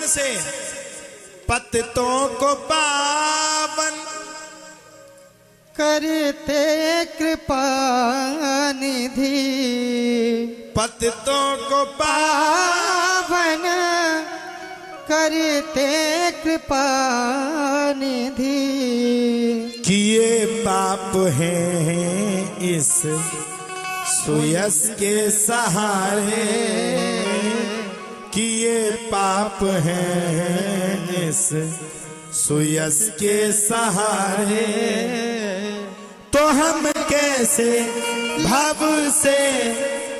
भगवान से पतितों को पावन करते कृपा निधि, पतितों को पावन करते कृपा निधि। किए पाप हैं इस सुयस के सहारे, किए पाप हैं इस सुयस के सहारे, तो हम कैसे भव से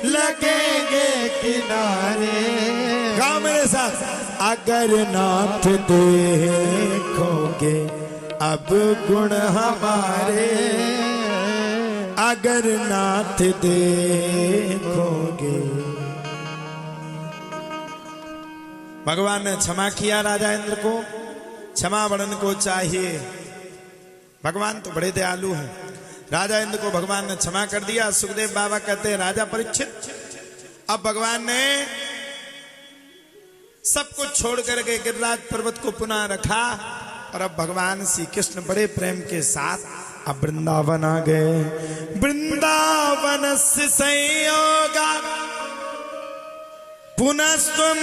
लगेंगे किनारे। गाओ मेरे साथ। अगर नाथ देखोगे अब गुण हमारे, अगर नाथ देखोगे। भगवान ने क्षमा किया राजा इंद्र को, क्षमा वरण को चाहिए। भगवान तो बड़े दयालु हैं। राजा इंद्र को भगवान ने क्षमा कर दिया। सुखदेव बाबा कहते हैं राजा परीक्षित, अब भगवान ने सब कुछ छोड़ करके गिरिराज पर्वत को पुनः रखा और अब भगवान श्री कृष्ण बड़े प्रेम के साथ अब वृंदावन आ गए। वृंदावन से संयोगा पुनस्त्वं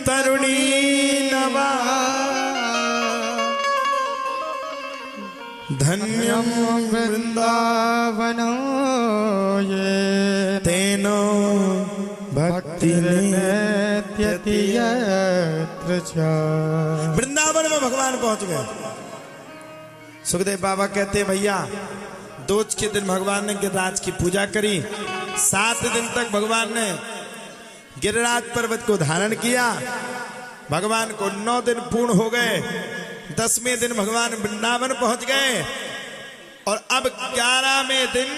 तरुणी नवा, धन्यं वृंदावनो ये तेनो भक्ति नेत्यति यत्र च। वृंदावन में भगवान पहुंच गए। सुखदेव बाबा कहते भैया दोष के दिन भगवान ने गिरिराज की पूजा करी। 7 दिन तक भगवान ने गिरिराज पर्वत को धारण किया। भगवान को 9 दिन पूर्ण हो गए। 10वें दिन भगवान वृंदावन पहुंच गए और अब 11वें दिन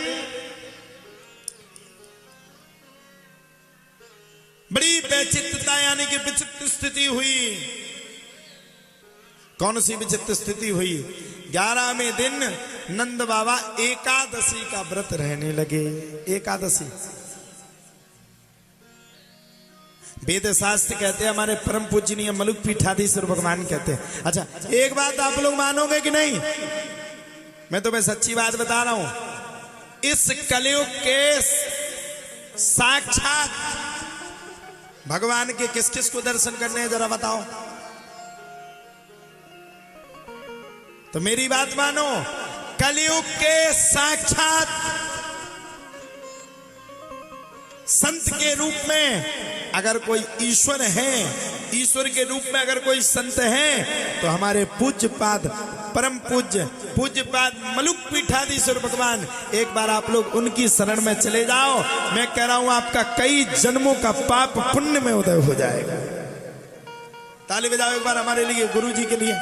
बड़ी वैचित्रता यानी कि विचित्र स्थिति हुई। कौन सी विचित्र स्थिति हुई? 11वें दिन नंद बाबा एकादशी का व्रत रहने लगे। एकादशी वेद शास्त्र कहते हैं, हमारे परम पूजनीय मलुक पीठाधीश्वर भगवान कहते हैं। अच्छा एक बात आप लोग मानोगे कि नहीं? मैं तुम्हें सच्ची बात बता रहा हूं। इस कलयुग के साक्षात भगवान के किस किस को दर्शन करने हैं जरा बताओ। तो मेरी बात मानो, कलयुग के साक्षात संत के रूप में अगर कोई ईश्वर है, ईश्वर के रूप में अगर कोई संत है तो हमारे पूज्यपाद परम पूज्यपाद मलुक पीठाधीश्वर भगवान। एक बार आप लोग उनकी शरण में चले जाओ, मैं कह रहा हूं आपका कई जन्मों का पाप पुण्य में उदय हो जाएगा। ताली बजाओ एक बार हमारे लिए, गुरु जी के लिए।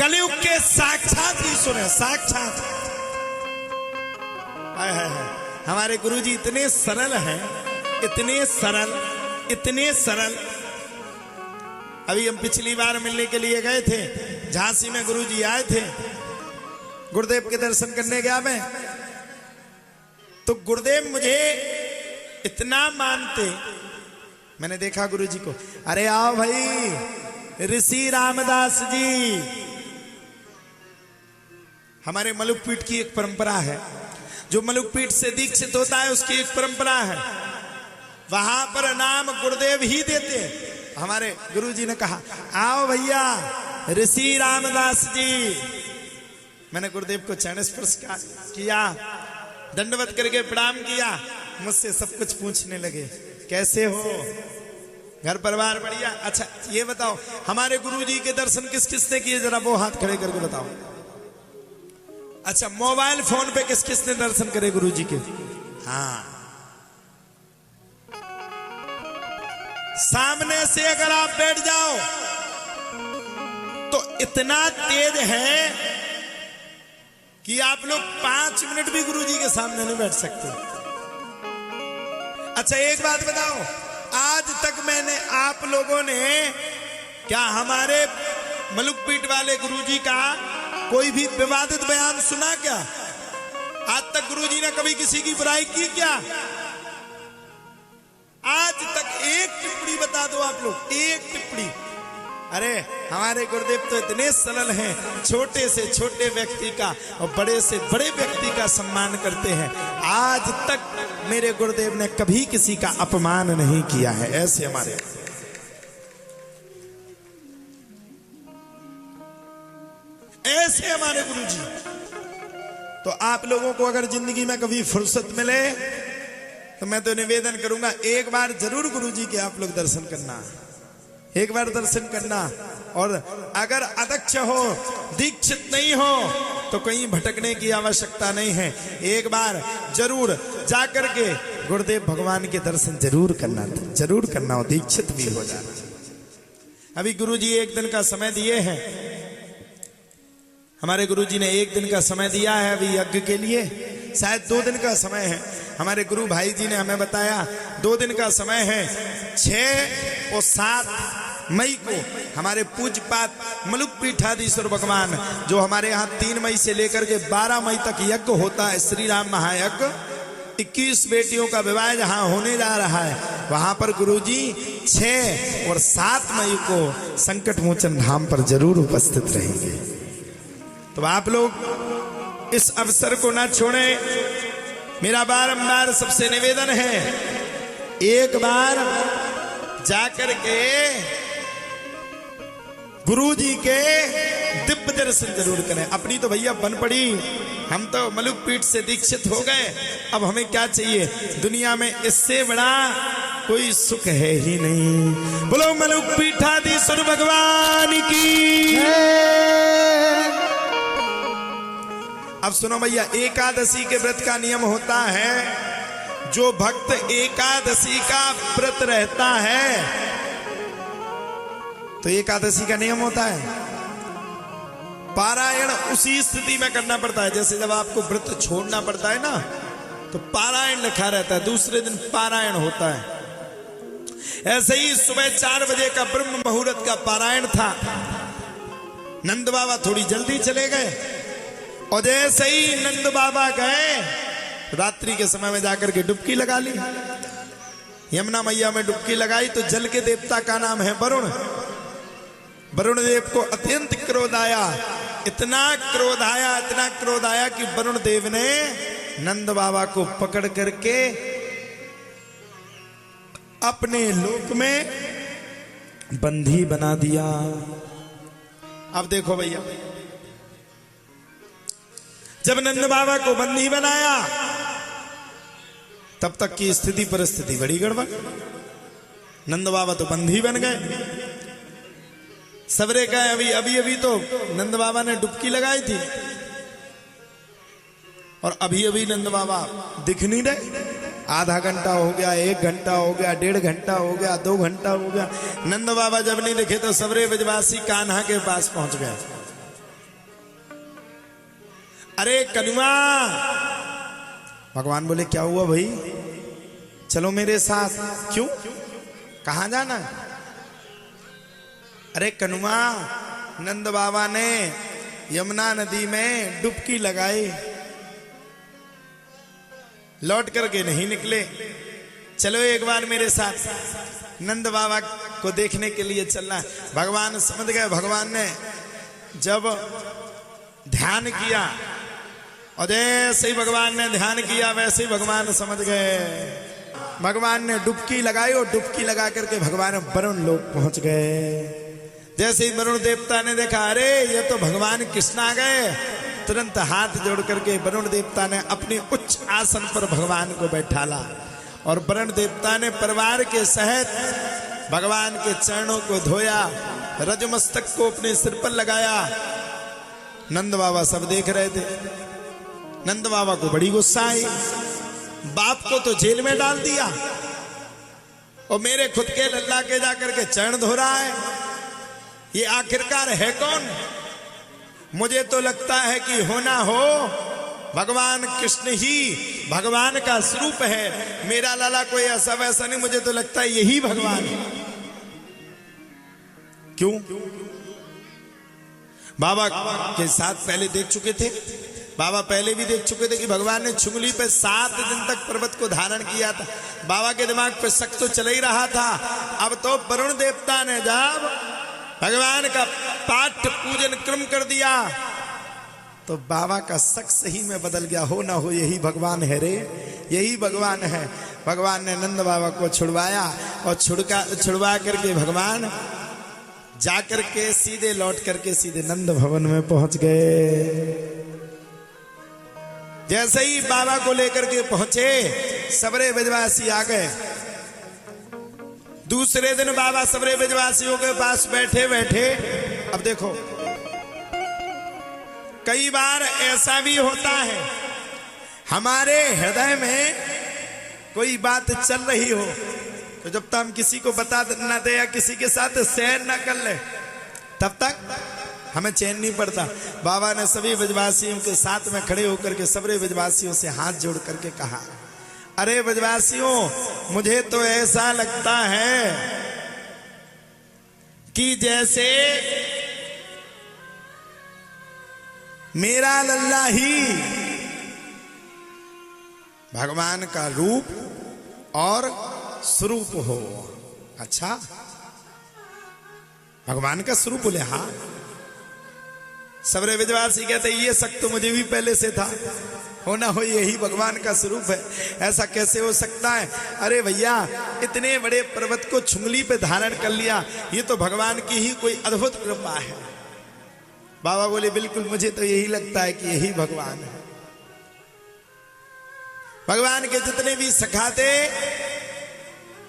कलयुग के साक्षात ईश्वर है, साक्षात। हमारे गुरु जी इतने सरल हैं, इतने सरल, इतने सरल। अभी हम पिछली बार मिलने के लिए गए थे, झांसी में गुरुजी आए थे, गुरुदेव के दर्शन करने गया मैं। तो गुरुदेव मुझे इतना मानते, मैंने देखा गुरुजी को, अरे आओ भाई ऋषि रामदास जी। हमारे मलुक पीठ की एक परंपरा है, जो मलुक पीठ से दीक्षित होता है उसकी एक परंपरा है, वहां पर नाम गुरुदेव ही देते हैं। हमारे गुरुजी ने कहा आओ भैया ऋषि रामदास जी। मैंने गुरुदेव को चरण स्पर्श किया, दंडवत करके प्रणाम किया। मुझसे सब कुछ पूछने लगे, कैसे हो, घर परिवार बढ़िया। अच्छा ये बताओ हमारे गुरुजी के दर्शन किस किसने किए, जरा वो हाथ खड़े करके बताओ। अच्छा मोबाइल फोन पे किस किसने दर्शन करे गुरुजी के? हाँ, सामने से अगर आप बैठ जाओ तो इतना तेज है कि आप लोग 5 मिनट भी गुरुजी के सामने नहीं बैठ सकते। अच्छा एक बात बताओ, आज तक मैंने आप लोगों ने क्या हमारे मलुक पीठ वाले गुरुजी का कोई भी विवादित बयान सुना क्या? आज तक गुरुजी ने कभी किसी की बुराई की क्या? आज तक एक टिप्पणी बता लगा दो आप लोग, एक टिप्पणी। अरे हमारे गुरुदेव तो इतने सरल हैं, छोटे से छोटे व्यक्ति का और बड़े से बड़े व्यक्ति का सम्मान करते हैं। आज तक मेरे गुरुदेव ने कभी किसी का अपमान नहीं किया है। ऐसे हमारे गुरुजी। तो आप लोगों को अगर जिंदगी में कभी फुर्सत मिले तो मैं तो निवेदन करूंगा, एक बार जरूर गुरुजी के आप लोग दर्शन करना, एक बार दर्शन करना। और अगर अध्यक्ष हो, दीक्षित नहीं हो तो कहीं भटकने की आवश्यकता नहीं है, एक बार जरूर जाकर के गुरुदेव भगवान के दर्शन जरूर करना हो, दीक्षित भी हो जाना। अभी गुरुजी एक दिन का समय दिए हैं, हमारे गुरुजी ने एक दिन का समय दिया है अभी यज्ञ के लिए, शायद 2 दिन का समय है। हमारे गुरु भाई जी ने हमें बताया 2 दिन का समय है। 6 और 7 मई को हमारे पूज्यपात मलुक पीठाधीश्वर भगवान, जो हमारे यहाँ 3 मई से लेकर के 12 मई तक यज्ञ होता है, श्री राम महायज्ञ, 21 बेटियों का विवाह जहाँ होने जा रहा है, वहां पर गुरुजी 6 और 7 मई को संकट मोचन धाम पर जरूर उपस्थित रहेंगे। तो आप लोग इस अवसर को ना छोड़ें। मेरा बारंबार सबसे निवेदन है, एक बार जाकर के गुरुजी के दिव्य दर्शन जरूर करें। अपनी तो भैया बन पड़ी, हम तो मलुक पीठ से दीक्षित हो गए, अब हमें क्या चाहिए? दुनिया में इससे बड़ा कोई सुख है ही नहीं। बोलो मलुक पीठाधीश्वर भगवान की। अब सुनो भैया, एकादशी के व्रत का नियम होता है, जो भक्त एकादशी का व्रत रहता है तो एकादशी का नियम होता है पारायण उसी स्थिति में करना पड़ता है। जैसे जब आपको व्रत छोड़ना पड़ता है ना, तो पारायण लिखा रहता है, दूसरे दिन पारायण होता है। ऐसे ही सुबह 4 बजे का ब्रह्म मुहूर्त का पारायण था। नंद बाबा थोड़ी जल्दी चले गए, और जैसे ही नंद बाबा गए, रात्रि के समय में जाकर के डुबकी लगा ली, यमुना मैया में डुबकी लगाई। तो जल के देवता का नाम है वरुण। वरुण देव को अत्यंत क्रोध आया, इतना क्रोध आया कि वरुण देव ने नंद बाबा को पकड़ करके अपने लोक में बंधी बना दिया। अब देखो भैया, जब नंद बाबा को बंदी बनाया, तब तक की स्थिति परिस्थिति बड़ी गड़बड़। नंद बाबा तो बंदी बन गए। सवेरे का अभी तो नंद बाबा ने डुबकी लगाई थी, और अभी नंद बाबा दिख नहीं रहे। आधा घंटा हो गया, 1 घंटा हो गया, 1.5 घंटा हो गया, 2 घंटा हो गया, नंद बाबा जब नहीं दिखे तो सवेरे ब्रजवासी कान्हा के पास पहुंच गए। अरे कनुआ, भगवान बोले क्या हुआ भाई, चलो मेरे साथ। क्यों, कहां जाना? अरे कनुआ, नंद बाबा ने यमुना नदी में डुबकी लगाई, लौट करके नहीं निकले, चलो एक बार मेरे साथ। नंद बाबा को देखने के लिए चलना है। भगवान समझ गए। भगवान ने जब ध्यान किया, और जैसे ही भगवान ने ध्यान किया, वैसे ही भगवान समझ गए। भगवान ने डुबकी लगाई, और डुबकी लगा करके भगवान वरुण लोक पहुंच गए। जैसे ही वरुण देवता ने देखा, अरे ये तो भगवान कृष्ण आ गए, तुरंत हाथ जोड़ करके वरुण देवता ने अपने उच्च आसन पर भगवान को बैठाला, और वरुण देवता ने परिवार के सहित भगवान के चरणों को धोया, रजमस्तक को अपने सिर पर लगाया। नंद बाबा सब देख रहे थे। नंद बाबा को बड़ी गुस्सा आई, बाप को तो जेल में डाल दिया, और मेरे खुद के लल्ला के जाकर के चरण धो रहा है, ये आखिरकार है कौन? मुझे तो लगता है कि होना हो भगवान कृष्ण ही भगवान का स्वरूप है। मेरा लाला कोई ऐसा वैसा नहीं, मुझे तो लगता है यही भगवान है। क्यों? बाबा के साथ पहले देख चुके थे, बाबा पहले भी देख चुके थे कि भगवान ने छुंगली पे 7 दिन तक पर्वत को धारण किया था। बाबा के दिमाग पे शक तो चल ही रहा था। अब तो वरुण देवता ने जब भगवान का पाठ पूजन क्रम कर दिया तो बाबा का शक सही में बदल गया। हो ना हो यही भगवान है रे, यही भगवान है। भगवान ने नंद बाबा को छुड़वाया और छुड़वा करके भगवान जाकर के सीधे लौट करके सीधे नंद भवन में पहुंच गए। जैसे ही बाबा को लेकर के पहुंचे सबरे ब्रजवासी आ गए। दूसरे दिन बाबा सबरे ब्रजवासियों के पास बैठे बैठे, अब देखो कई बार ऐसा भी होता है हमारे हृदय में कोई बात चल रही हो तो जब तक हम किसी को बता न दे या किसी के साथ शेयर न कर ले तब तक हमें चैन नहीं पड़ता। बाबा ने सभी ब्रजवासियों के साथ में खड़े होकर के सबरे ब्रजवासियों से हाथ जोड़ करके कहा, अरे ब्रजवासियों, मुझे तो ऐसा लगता है कि जैसे मेरा लल्ला ही भगवान का रूप और स्वरूप हो। अच्छा, भगवान का स्वरूप बोले? हाँ। सबरे विद्वासी कहते ये शक तो मुझे भी पहले से था, हो ना हो यही भगवान का स्वरूप है। ऐसा कैसे हो सकता है? अरे भैया, इतने बड़े पर्वत को छुंगली पे धारण कर लिया, ये तो भगवान की ही कोई अद्भुत कृपा है। बाबा बोले बिल्कुल, मुझे तो यही लगता है कि यही भगवान है। भगवान के जितने भी सखा थे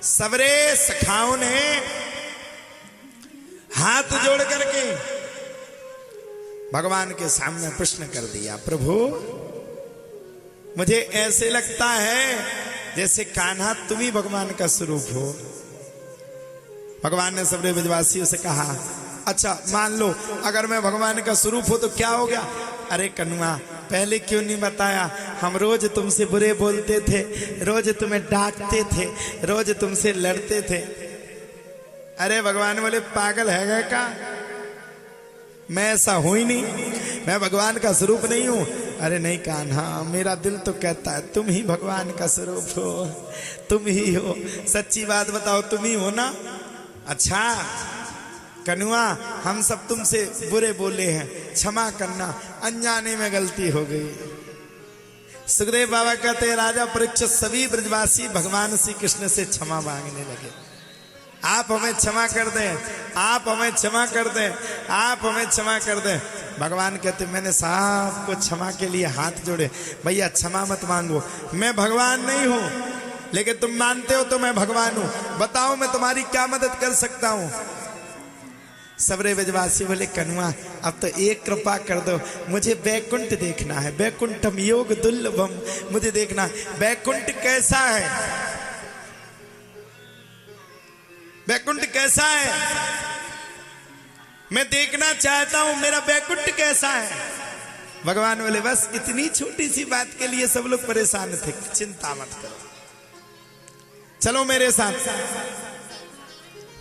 सबरे सखाओं ने हाथ जोड़ करके भगवान के सामने प्रश्न कर दिया, प्रभु मुझे ऐसे लगता है जैसे कान्हा तुम ही भगवान का स्वरूप हो। भगवान ने सबरे ब्रजवासियों से कहा, अच्छा मान लो अगर मैं भगवान का स्वरूप हो तो क्या हो गया? अरे कन्वा, पहले क्यों नहीं बताया? हम रोज तुमसे बुरे बोलते थे, रोज तुम्हें डांटते थे, रोज तुमसे लड़ते थे। अरे भगवान बोले पागल है क्या? मैं ऐसा हूं ही नहीं, मैं भगवान का स्वरूप नहीं हूं। अरे नहीं कान्हा, मेरा दिल तो कहता है तुम ही भगवान का स्वरूप हो, तुम ही हो। सच्ची बात बताओ, तुम ही हो ना? अच्छा कनुआ, हम सब तुमसे बुरे बोले हैं, क्षमा करना, अनजाने में गलती हो गई। सुखदेव बाबा कहते हैं, राजा परीक्षित सभी ब्रजवासी भगवान श्री कृष्ण से क्षमा मांगने लगे। आप हमें क्षमा कर दें, आप हमें क्षमा कर दें, आप हमें क्षमा कर दें। भगवान कहते, मैंने सबको क्षमा के लिए हाथ जोड़े। भैया क्षमा मत मांगो, मैं भगवान नहीं हूं, लेकिन तुम मानते हो तो मैं भगवान हूं। बताओ मैं तुम्हारी क्या मदद कर सकता हूं? सबरे ब्रजवासी बोले, कनुआ अब तो एक कृपा कर दो, मुझे बैकुंठ देखना है, बैकुंठम योग दुर्लभम, मुझे देखना है। बैकुंठ कैसा है? बैकुंठ कैसा है? मैं देखना चाहता हूं, मेरा बैकुंठ कैसा है? भगवान बोले, बस इतनी छोटी सी बात के लिए सब लोग परेशान थे, चिंता मत करो, चलो मेरे साथ,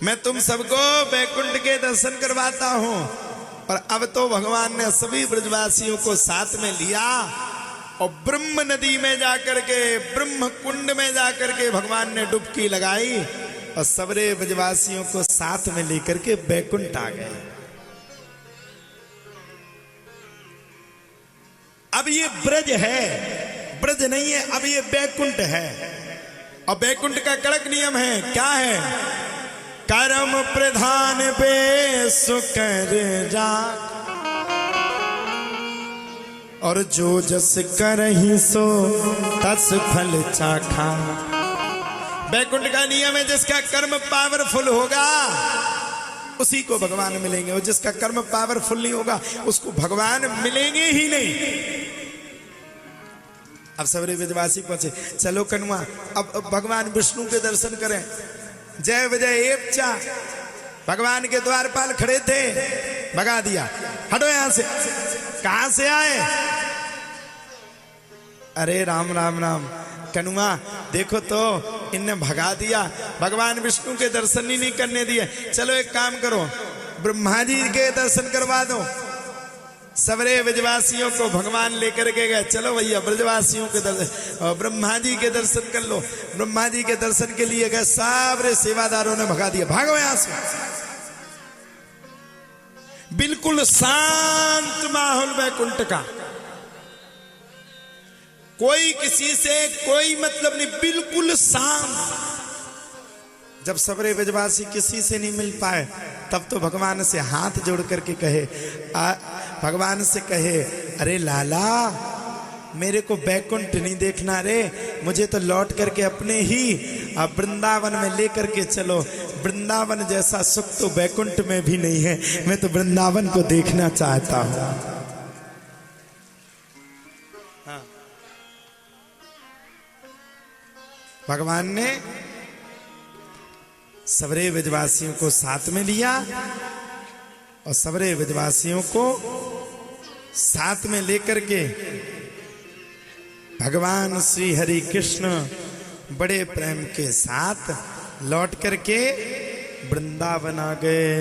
मैं तुम सबको बैकुंठ के दर्शन करवाता हूं। और अब तो भगवान ने सभी ब्रजवासियों को साथ में लिया और ब्रह्म नदी में जाकर के, ब्रह्म कुंड में जाकर के भगवान ने डुबकी लगाई और सबरे ब्रजवासियों को साथ में लेकर के बैकुंठ आ गए। अब ये ब्रज है, ब्रज नहीं है, अब ये बैकुंठ है। और बैकुंठ का कड़क नियम है, क्या है? कर्म प्रधान पे सुकर जा, और जो जस करहि सो तस फल चाखा। बैकुंठ का नियम है, जिसका कर्म पावरफुल होगा उसी को भगवान मिलेंगे, और जिसका कर्म पावरफुल नहीं होगा उसको भगवान मिलेंगे ही नहीं। अब सबरे ब्रजवासी पहुंचे, चलो कनुआ अब भगवान विष्णु के दर्शन करें। जय विजय एपचा, भगवान के द्वारपाल खड़े थे, भगा दिया, हटो यहां से। कहां से आए? अरे राम राम राम। कनुआ देखो तो, इनने भगा दिया, भगवान विष्णु के दर्शन ही नहीं करने दिए। चलो एक काम करो, ब्रह्मा जी के दर्शन करवा दो। सबरे ब्रजवासियों को भगवान लेकर के गए, चलो भैया ब्रजवासियों के दर्शन, और ब्रह्मा जी के दर्शन कर लो। ब्रह्मा जी के दर्शन के लिए गए, सारे सेवादारों ने भगा दिया, भागो यहां से। बिल्कुल शांत माहौल वैकुंठ का, कोई किसी से कोई मतलब नहीं, बिल्कुल शांत। जब सबरे ब्रजवासी किसी से नहीं मिल पाए, तब तो भगवान से हाथ जोड़ करके कहे, भगवान से कहे, अरे लाला मेरे को बैकुंठ नहीं देखना रे, मुझे तो लौट करके अपने ही वृंदावन में लेकर के चलो। वृंदावन जैसा सुख तो बैकुंठ में भी नहीं है, मैं तो वृंदावन को देखना चाहता हूं। हाँ। भगवान ने सबरे ब्रजवासियों को साथ में लिया और सबरे ब्रजवासियों को साथ में लेकर के भगवान श्री हरि कृष्ण बड़े प्रेम के साथ लौट करके वृंदावन आ गए।